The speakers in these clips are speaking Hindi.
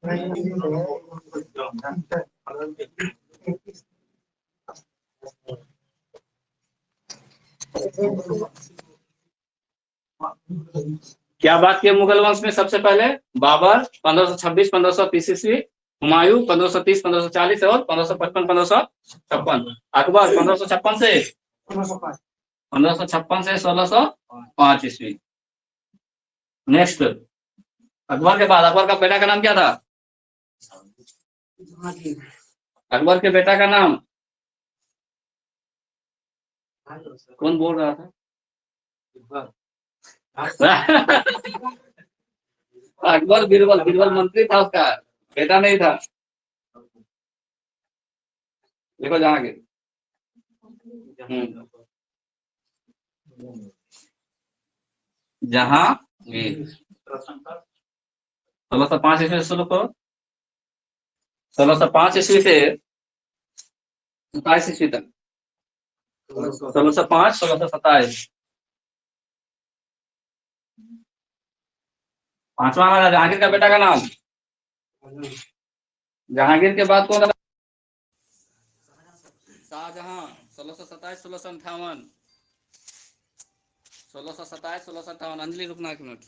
क्या बात की मुगल वंश में सबसे पहले? बाबर 1526 1530 ईस्वी, हुमायूं 1530 1540 और 1555 1556। अकबर 1556 से 1605 ईस्वी। नेक्स्ट, अकबर के बाद अकबर का बेटा का नाम क्या था? अकबर के बेटा का नाम कौन बोल रहा था? अकबर बीरबल, बीरबल मंत्री था, उसका बेटा नहीं था। देखो जहांगीर, जहांगीर 1605 ईस्वी से शुरू करो, 1605 ईस्वी से 27 ईस्वी तक, 1605 1627। पांचवा हमारा जहांगीर का बेटा का नाम। जहांगीर के बाद कौन? शाहजहां 1627 1658, 1627 1658। अंजलि रुकना एक मिनट।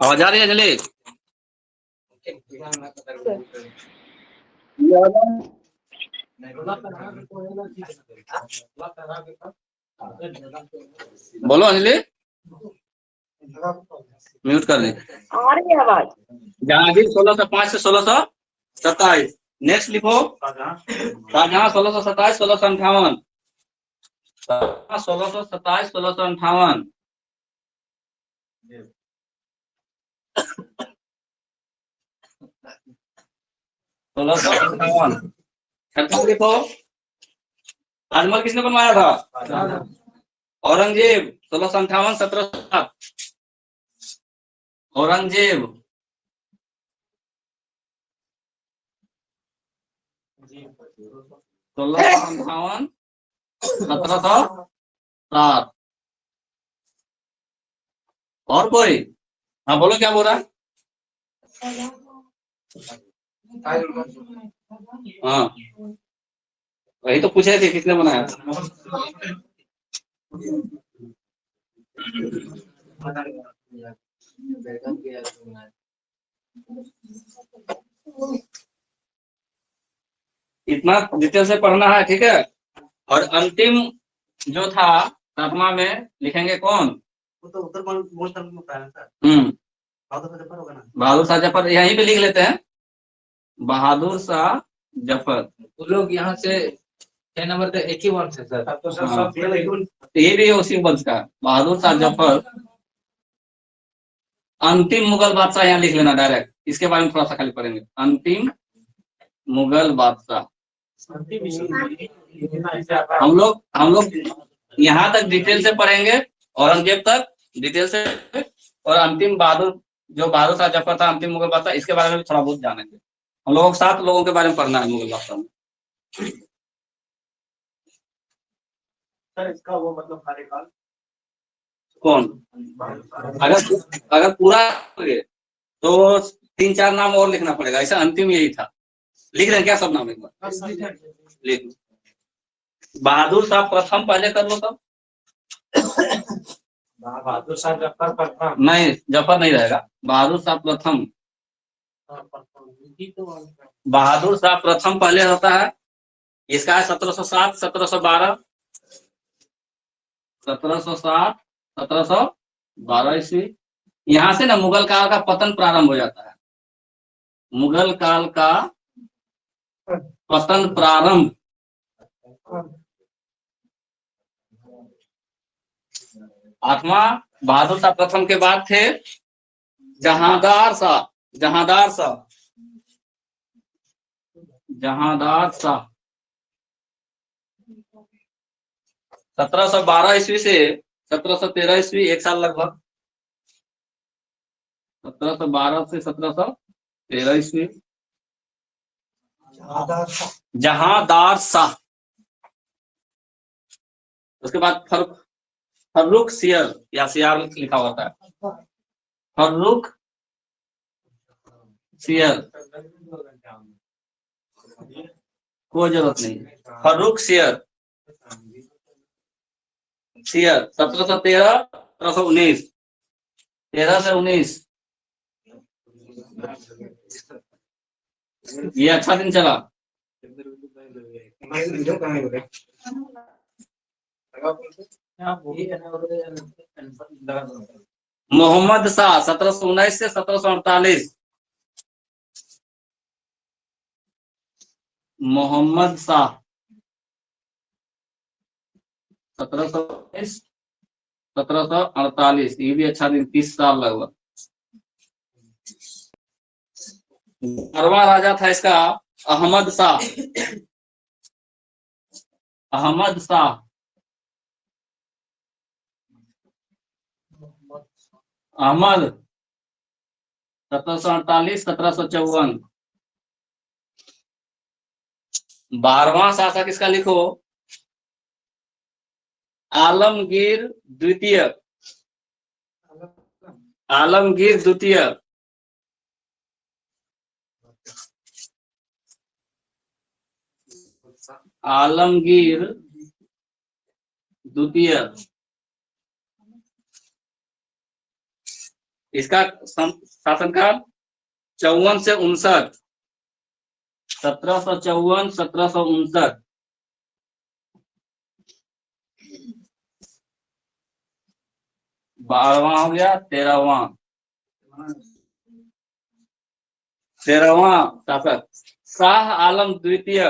आवाज आ रही है अंजलि? बोलो अंजलि, म्यूट कर ली। आ रही है आवाज। जहांगीर 1605 से 1627। नेक्स्ट लिखो, शाहजहां 1627 1658, 1627 1658। 1658। छप्पन लिखो, ताजमहल किसने बनवाया था? औरंगजेब 1658 1707। औरंगजेब 1658 1707। और कोई? हाँ बोलो, क्या बोल रहा है? हाँ वही तो पूछ रहे थे, किसने बनाया? इतना डिटेल से पढ़ना है, ठीक है। और अंतिम जो था सदमा में लिखेंगे कौन? वो तो उत्तर बहादुर शाह जफर, यहीं पे लिख लेते हैं, बहादुर शाह जफर। वो लोग यहाँ से 6 नंबर का एक ही वंश है सर। तो सब ये भी उसी वंश का, बहादुर शाह जफर। अंतिम मुगल बादशाह यहाँ लिख लेना डायरेक्ट, इसके बारे में थोड़ा सा खाली पढ़ेंगे। अंतिम मुगल बादशाह। हम लोग यहाँ तक डिटेल से पढ़ेंगे, औरंगजेब तक डिटेल से, और अंतिम बहादुर जो बहादुर शाह जफर था अंतिम मुगल बादशाह, इसके बारे में भी थोड़ा बहुत जानेंगे हम लोगों को। 7 लोगों के बारे में पढ़ना है मुगल बादशाह में। सर इसका वो मतलब कार्यकाल कौन? अगर पूरा तो 3-4 नाम और लिखना पड़ेगा, ऐसा अंतिम यही था। लिख रहे हैं क्या सब नाम एक बार? लिख। बहादुर शाह प्रथम पहले कर लो तब। बहादुर शाह जफर प्रथम नहीं, जफर नहीं रहेगा, बहादुर शाह प्रथम। बहादुर शाह प्रथम पहले होता है, इसका है 1707, 1712, 1707, 1712 ईस्वी। यहाँ से ना मुगल काल का पतन प्रारंभ हो जाता है। मुगल काल का पतन प्रारंभ 8वां बहादुर शाह प्रथम के बाद थे जहांदार शाह। जहांदार शाह 1712 ईस्वी से 1713 ईस्वी, 1 साल लगभग। 1712 से 1713 ईस्वी जहांदार शाह। उसके बाद फर्रुख सियर या सियार लिखा होता है, फर्रुख सियर, कोई जरूरत नहीं। फर्रुख सियर 1713, 1719, 13 से 19। ये अच्छा दिन चला। मोहम्मद शाह 1719 से 1748। मोहम्मद शाह 1719, 1748, ये भी अच्छा दिन, 30 साल लगभग। 12वां राजा था इसका अहमद शाह। अहमद शाह अहमद 1748, 1754। 12वां शासक इसका लिखो आलमगीर द्वितीय। आलमगीर द्वितीय आलमगीर द्वितीय। इसका शासनकाल 54 से 59, 1754, 1759। 12वां हो गया। 13वां शासक शाह आलम द्वितीय।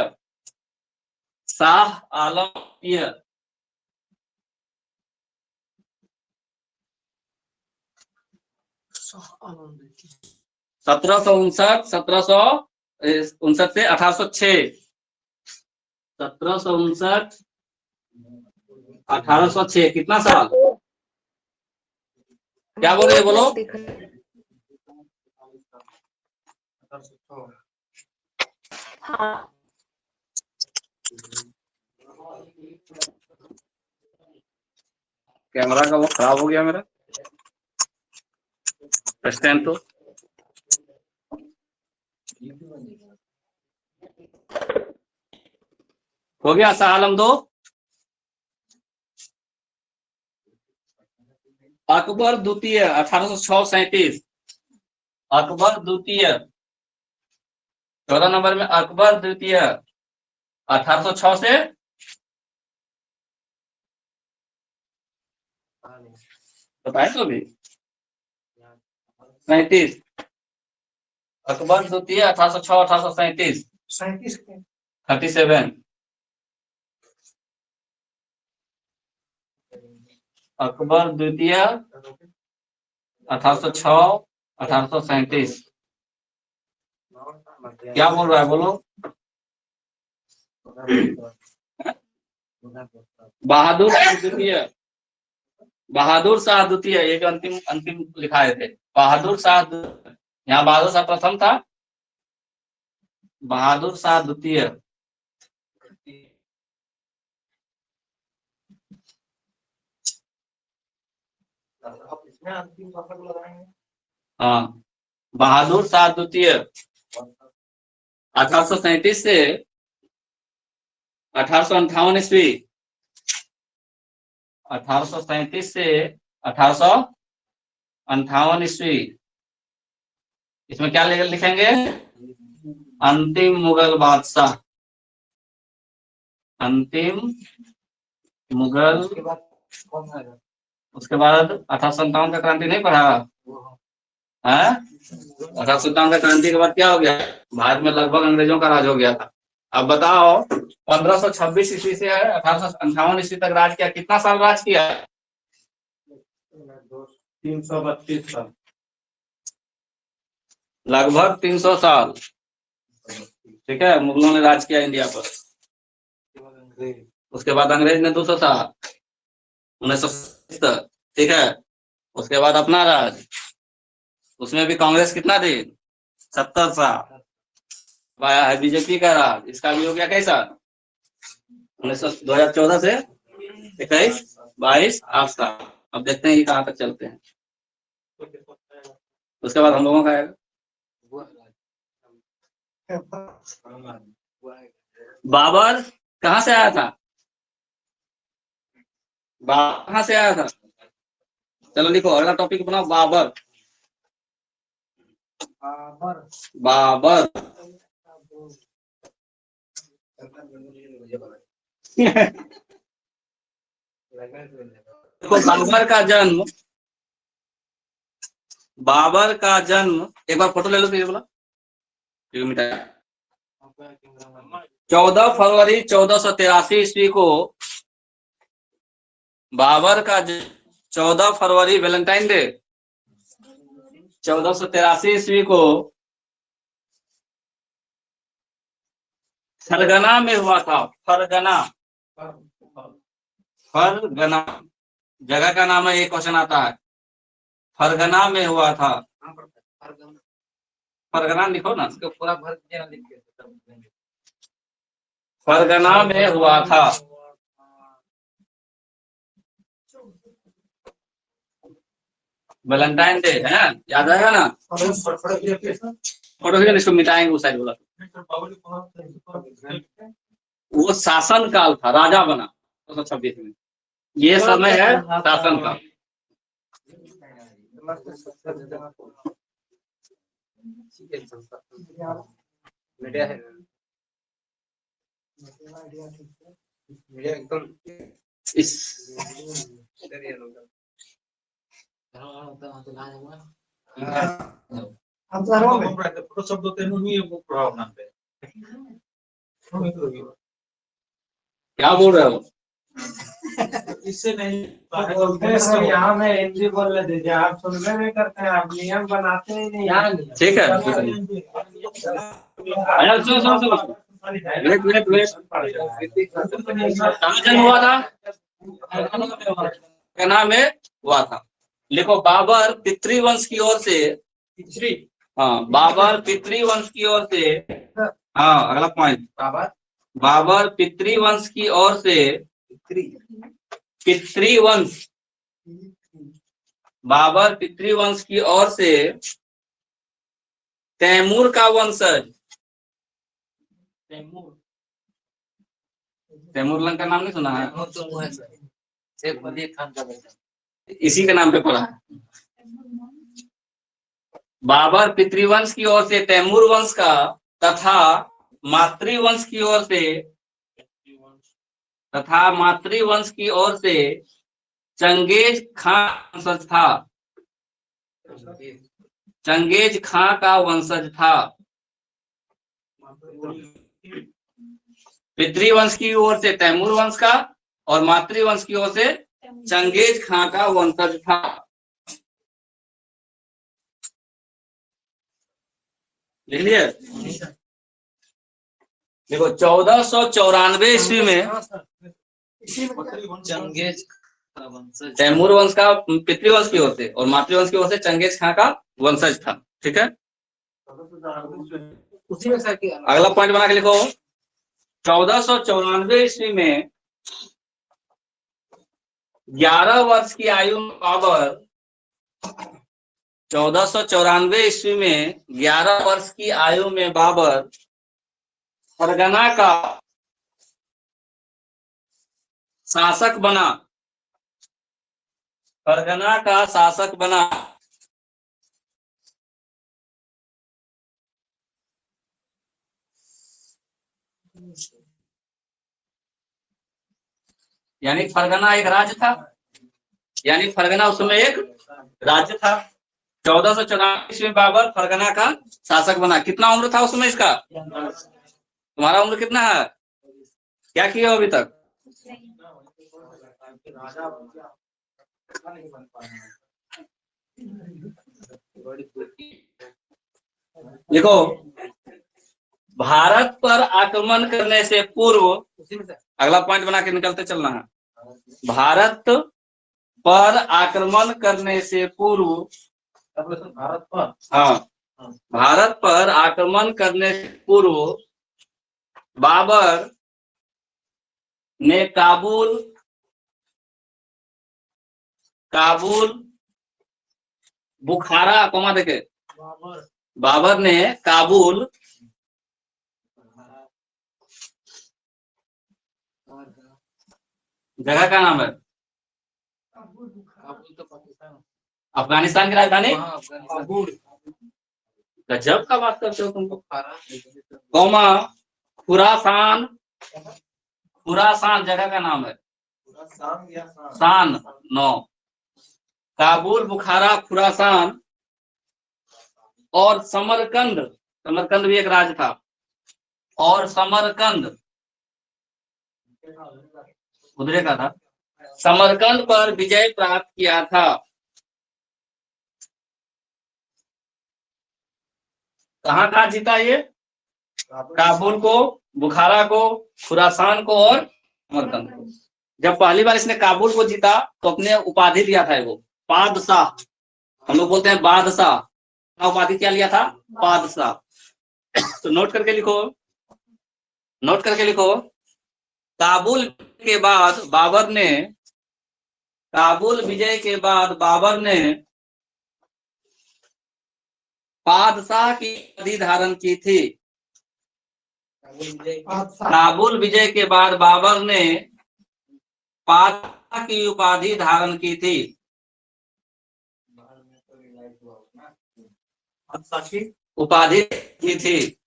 शाह आलम द्वितीय 1759, 1759 से 1806। 1759, 1806, कितना साल? क्या बोल रहे हैं, बोलो। हाँ। कैमरा का वो खराब हो गया मेरा स्टैंड। तो हो गया शाह आलम 2। अकबर द्वितीय 1806-37। अकबर द्वितीय 14 नंबर में अकबर द्वितीय 1806 से बताए तो भी 37। अकबर द्वितीय 1806, 1837, 37। अकबर द्वितीय 1806, 1837। क्या बोल रहा है, बोलो। बहादुर द्वितीय बहादुर शाह द्वितीय, ये जो अंतिम अंतिम लिखाए थे, बहादुर शाह यहाँ बहादुर शाह प्रथम था, बहादुर शाह द्वितीय। इसमें अंतिम शपथ लगाएंगे। हाँ, बहादुर शाह द्वितीय 1837 से 1858 ईस्वी, 1837 से 1858 ईस्वी। इसमें क्या लिखेंगे? अंतिम मुगल बादशाह, अंतिम मुगल। उसके बाद 1857 का क्रांति नहीं पढ़ा है? 1857 का क्रांति के बाद क्या हो गया? भारत में लगभग अंग्रेजों का राज हो गया था। अब बताओ, 1526 ईस्वी से 1858 ईस्वी तक राज किया, कितना साल राज किया? 332 साल, लगभग 300 साल। ठीक है, मुगलों ने राज किया इंडिया पर। उसके बाद अंग्रेज ने 200 साल, 1970 तक। ठीक है, उसके बाद अपना राज, उसमें भी कांग्रेस कितना दी? 70 साल। आया है बीजेपी का राज, इसका भी हो गया कैसा? 2014 से 21, 22, 8 साल। अब देखते हैं ये कहाँ तक चलते हैं। उसके बाद हम लोगों का आएगा। बाबर कहाँ से आया था? बाबर कहाँ से आया था? चलो लिखो, अगला टॉपिक बनाओ, बाबर। बाबर देखो, बाबर का जन्म एक बार फोटो ले लो तो बोला 14 फरवरी 1483 ईस्वी को बाबर का 14 फरवरी वैलेंटाइन डे 1483 ईस्वी को फरगना में हुआ था। फरगना, फरगना जगह का नाम है, एक क्वेश्चन आता है। फरगना में हुआ था। फरगना लिखो ना, उसको पूरा भर लिख। फरगना में हुआ था। वैलेंटाइन डे है, याद आएगा ना? फोटो इसको मिटाएंगे उस साइड बोला। वो शासन काल था, राजा बना 1926 में। ये समय है शासन का। मीडिया है, मीडिया एकदम इस क्या बोल रहे हो? इससे नहीं सर, यहाँ में हिंदी बोल रहे थे, आप सुनने नहीं करते हैं, आप नियम बनाते ही नहीं। ठीक है, वेट कहाँ जन्म हुआ था? फरगना में हुआ था। लिखो, बाबर पितृवंश की ओर से, हाँ बाबर पितृवंश की ओर से, हाँ अगला पॉइंट, बाबर पितृवंश की ओर से, पितृवंश, बाबर पितृवंश की ओर से तैमूर का वंशज, तैमूर लंग का नाम नहीं सुना है? इसी के नाम पे पढ़ा है। बाबर पितृवंश की ओर से तैमूर वंश का तथा मातृवंश की ओर से चंगेज खां वंशज था। चंगेज खां का वंशज था। पितृवंश की ओर से तैमूर वंश का और मातृवंश की ओर से चंगेज खां का वंशज था। लिख लिए? देखो, 1494 ईस्वी में चंगेज तैमूर वंश का पितृवंश की ओर से और मातृवंश की ओर से चंगेज खां का वंशज था। ठीक है, उसी में सर किया। अगला पॉइंट बना के लिखो। 1494 ईस्वी में 11 वर्ष की आयु में बाबर 1494 ईस्वी में 11 वर्ष की आयु में बाबर फरगना का शासक बना। फरगना का शासक बना। यानी फरगना एक राज्य था, यानी फरगना उस समय एक राज्य था। 1494 ईस्वी में बाबर फरगना का शासक बना। कितना उम्र था उस समय इसका? तुम्हारा उम्र कितना है? क्या किया हो अभी तक? देखो, भारत पर आक्रमण करने से पूर्व, अगला पॉइंट बना के निकलते चलना है। भारत पर आक्रमण करने से पूर्व, भारत पर, हाँ, भारत पर आक्रमण करने से पूर्व बाबर ने काबुल बुखारा, कोमा देखे, बाबर ने काबुल जगह का नाम है, अफगानिस्तान की राजधानी गजब का बात करते हो तुमको। कोमा खुरासान जगह का नाम है। शान 9, काबुल, बुखारा, खुरासान और समरकंद भी एक राज्य था। और समरकंद उधरे का था। समरकंद पर विजय प्राप्त किया था। कहाँ कहाँ जीता ये? काबुल को, बुखारा को, खुरासान को और समरकंद को। जब पहली बार इसने काबुल को जीता तो अपने उपाधि दिया था वो बादशाह, हम लोग बोलते हैं बादशाह। उपाधि क्या लिया था? बादशाह। तो नोट करके लिखो। काबुल के बाद काबुल विजय के बाद बाबर ने बादशाह की उपाधि धारण की थी। काबुल विजय के बाद बाबर ने बादशाह की उपाधि धारण की थी। उपाधि की थी।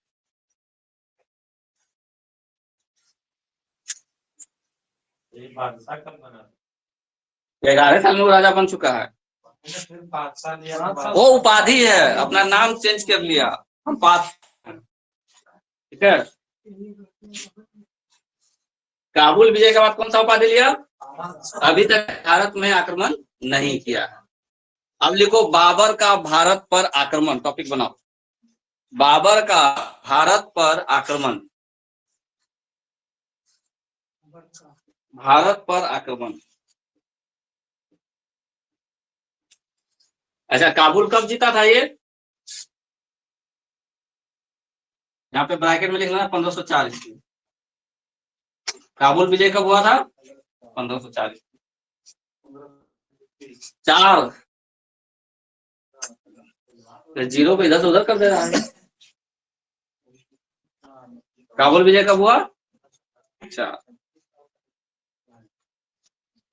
बादशाह कब बना? 11 साल में वो राजा बन चुका है। वो उपाधि है, अपना नाम चेंज कर लिया। हम ठीक है। काबुल विजय के बाद कौन सा उपाधि लिया? अभी तक भारत में आक्रमण नहीं किया। अब लिखो बाबर का भारत पर आक्रमण, टॉपिक बनाओ। बाबर का भारत पर आक्रमण। भारत पर आक्रमण। अच्छा, काबुल कब जीता था ये? यहाँ पे ब्रैकेट में लिखना है 1504 ईस्वी। काबुल विजय कब हुआ था? 1540। 4 जीरो पे इधर से उधर कर दे रहा है। काबुल विजय कब हुआ? अच्छा,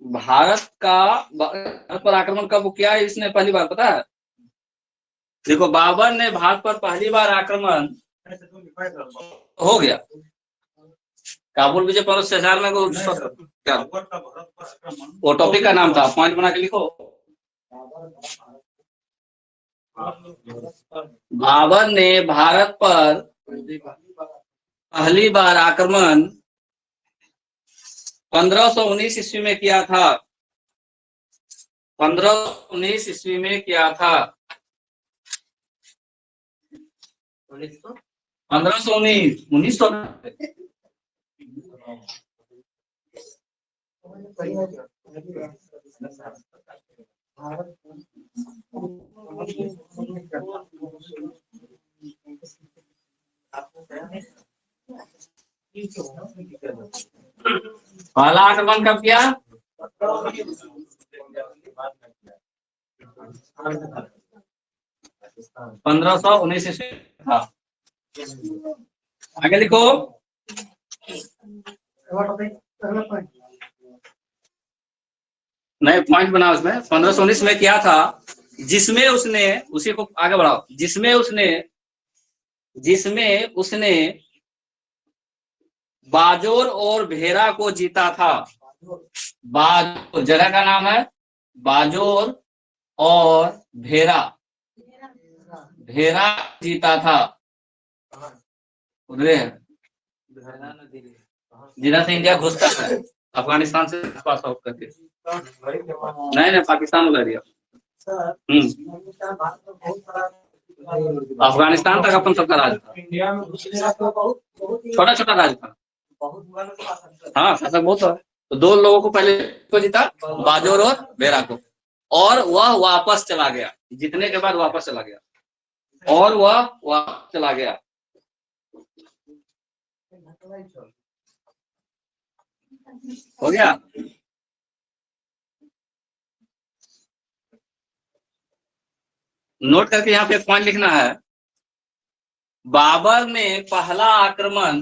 भारत पर आक्रमण कब किया इसने पहली बार, पता है? देखो, बाबर ने भारत पर पहली बार आक्रमण हो गया। काबुल विजय 1504 में वो टॉपिक का नाम था, पॉइंट बना के लिखो। बाबर ने भारत पर पहली बार आक्रमण 1519 ईस्वी में किया था। 1519 ईस्वी में किया था। 1519 1900 पहला आक्रमण कब किया? 1519 ईस्वी था। आगे लिखो। नए पॉइंट बनाओ इसमें। 1519 में क्या था जिसमें उसने, उसी को आगे बढ़ाओ, जिसमें उसने बाजोर और भेरा को जीता था। बाजोर जगह का नाम है, बाजोर और भेरा जीता था। जिधर से इंडिया घुसता है अफगानिस्तान से पास आउट करके, नहीं पाकिस्तान वाला एरिया। अफगानिस्तान तक अपन सबका राज था। इंडिया में छोटा छोटा राज था। हाँ शासक बहुत है। तो दो लोगों को पहले को जीता, बाजोर और बेरा को, और वह वापस चला गया। जीतने के बाद वापस चला गया, और वह वापस चला गया। हो गया। नोट करके यहाँ पे एक पॉइंट लिखना है। बाबर ने पहला आक्रमण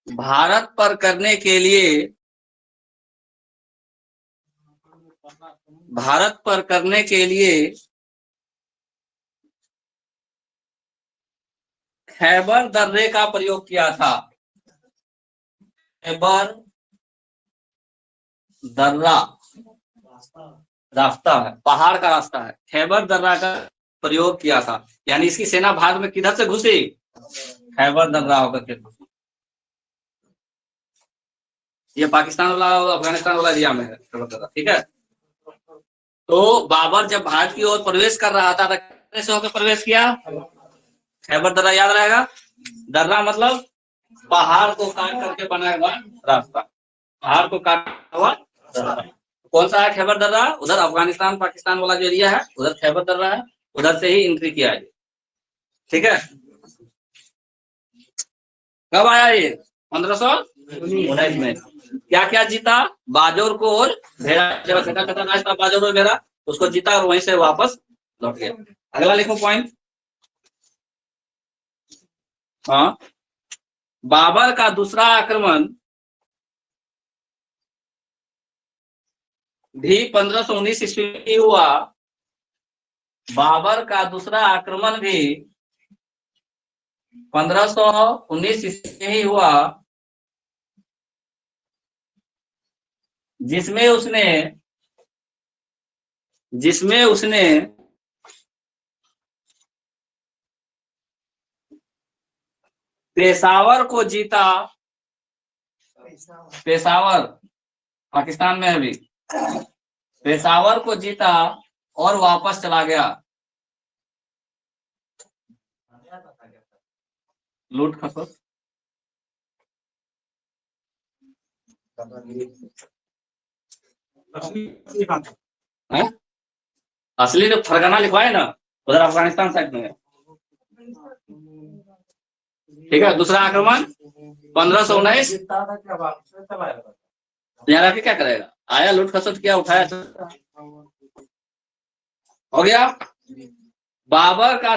भारत पर करने के लिए खैबर दर्रे का प्रयोग किया था। खैबर दर्रा रास्ता है, पहाड़ का रास्ता है। खैबर दर्रा का प्रयोग किया था, यानी इसकी सेना भारत में किधर से घुसी? खैबर दर्रा होकर के। ये पाकिस्तान वाला और अफगानिस्तान वाला एरिया में है खैबर दर्रा, ठीक है। तो बाबर जब भारत की ओर प्रवेश कर रहा था तो कैसे होकर प्रवेश किया? खैबर दर्रा याद रहेगा। दर्रा मतलब पहाड़ को काट करके बनाया हुआ रास्ता, पहाड़ को काटा हुआ रास्ता। कौन सा है खैबर दर्रा? उधर अफगानिस्तान पाकिस्तान वाला जो एरिया है उधर खैबर दर्रा है, उधर से ही एंट्री किया है, ठीक है। कब आया ये? 1519 में। क्या क्या जीता? बाजोर को और भेड़ा, बाजोर और भेड़ा उसको जीता और वहीं से वापस लौट गया। अगला लिखो पॉइंट। हाँ, बाबर का दूसरा आक्रमण भी 1519 ईस्वी में हुआ। बाबर का दूसरा आक्रमण भी 1519 ईस्वी में ही हुआ, जिसमें उसने पेशावर को जीता। पेशावर पाकिस्तान में अभी, पेशावर को जीता और वापस चला गया। लूट खसोट असली जो फरगाना लिखवाए ना उधर अफगानिस्तान साइड में है, ठीक है। दूसरा आक्रमण 1519 यहाँ रख के क्या करेगा? आया, लूट खसोट किया, उठाया, हो गया। बाबर का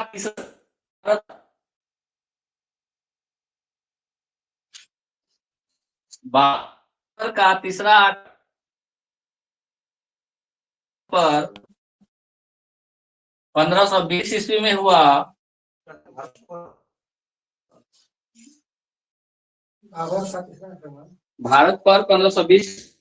तीसरा पर 1520 ईस्वी में हुआ। भारत पर 1520